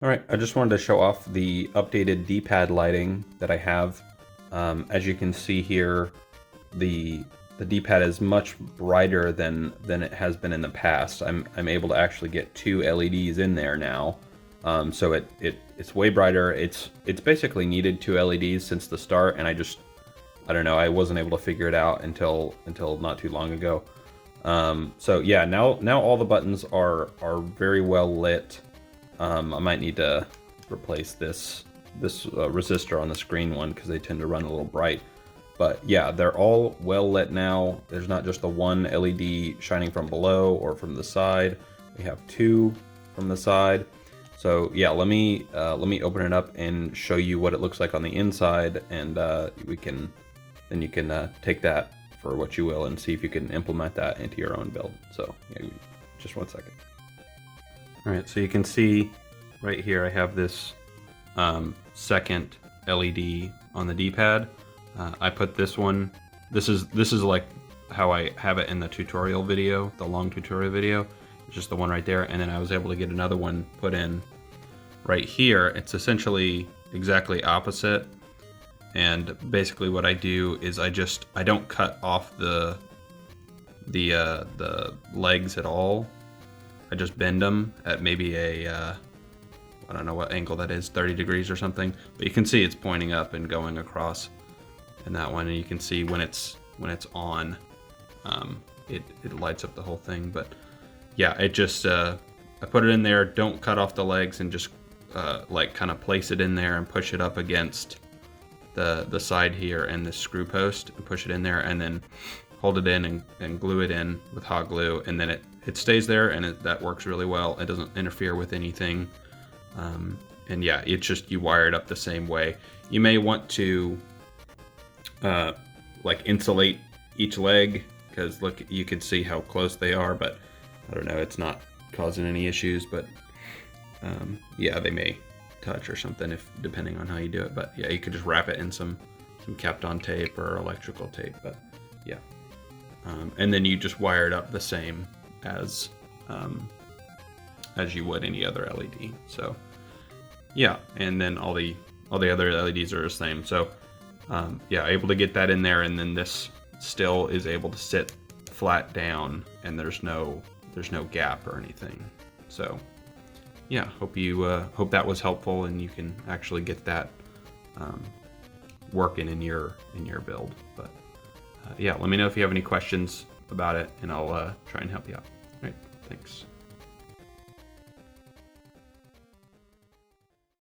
All right, I just wanted to show off the updated D-pad lighting that I have. As you can see here, the D-pad is much brighter than it has been in the past. I'm able to actually get two LEDs in there now, so it's way brighter. It's basically needed two LEDs since the start, and I don't know, I wasn't able to figure it out until not too long ago. So yeah, now all the buttons are very well lit. I might need to replace this resistor on the screen one because they tend to run a little bright. But yeah, they're all well lit now. There's not just the one LED shining from below or from the side. We have two from the side. So yeah, let me open it up and show you what it looks like on the inside, and then you can take that for what you will and see if you can implement that into your own build. So yeah, just 1 second. All right, so you can see right here I have this second LED on the D-pad. I put this one. This is like how I have it in the tutorial video, the long tutorial video. It's just the one right there, and then I was able to get another one put in right here. It's essentially exactly opposite, and basically what I do is I don't cut off the legs at all. I just bend them at maybe a I don't know what angle that is, 30 degrees or something, but you can see it's pointing up and going across in that one, and you can see when it's on, it lights up the whole thing. But yeah, it just I put it in there, don't cut off the legs, and just like kind of place it in there and push it up against the side here and the screw post, and push it in there, and then hold it in and glue it in with hot glue, and then it stays there, and that works really well. It doesn't interfere with anything. And yeah, it's just, you wire it up the same way. You may want to like insulate each leg, because look, you can see how close they are, but I don't know, it's not causing any issues. But yeah, they may touch or something depending on how you do it. But yeah, you could just wrap it in some Kapton tape or electrical tape. But yeah, and then you just wire it up the same as you would any other LED. So yeah, and then all the other LEDs are the same. So yeah, able to get that in there, and then this still is able to sit flat down, and there's no gap or anything. So yeah, hope that was helpful, and you can actually get that working in your build. But yeah, let me know if you have any questions about it, and I'll try and help you out. All right, thanks.